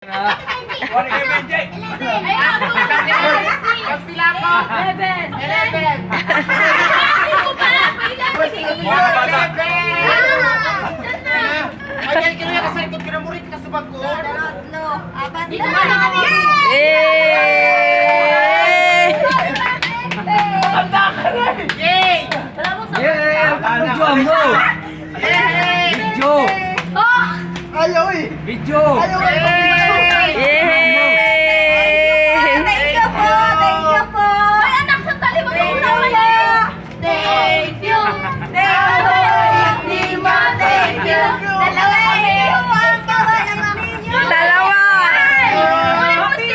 Wala kayo, Benji! Pagpila ko! 11! Mga bata! Ay, kaya kasi ikot kinamurit ka sa bago. Tanda ka na! Yay! Video mo! Video! Ayaw eh! Video! Ayaw eh! Thank you po! Thank you po! Ay, anak, sandali mo yung naman! Thank you! Thank you! Dima, thank you! Dalawa kami! Ang gawa ng ninyo! Dalawa!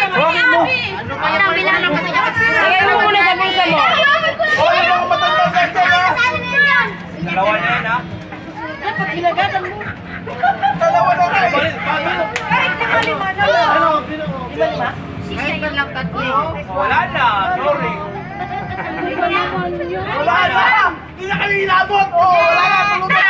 Okay mo. Ano kaya ang bilangan kasi kasi? Lagay mo muna sa bulsa mo! Oh, yung mga matanda ka na! Dalawa na yan, ha? Dapat ginagadan mo! Dalawa na kayo! Kahit lima-lima na lang! Lima-lima? Kahit na lang tatlo. Wala na, sorry. Wala na! Hindi na kami inabot! Oh, wala na! Tulog na!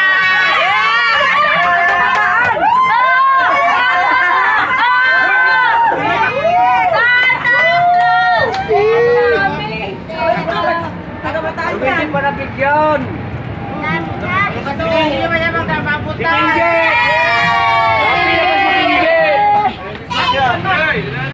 Hindi pa nabigyan! Kasi hindi naman yan magkapabutan. Si Benji!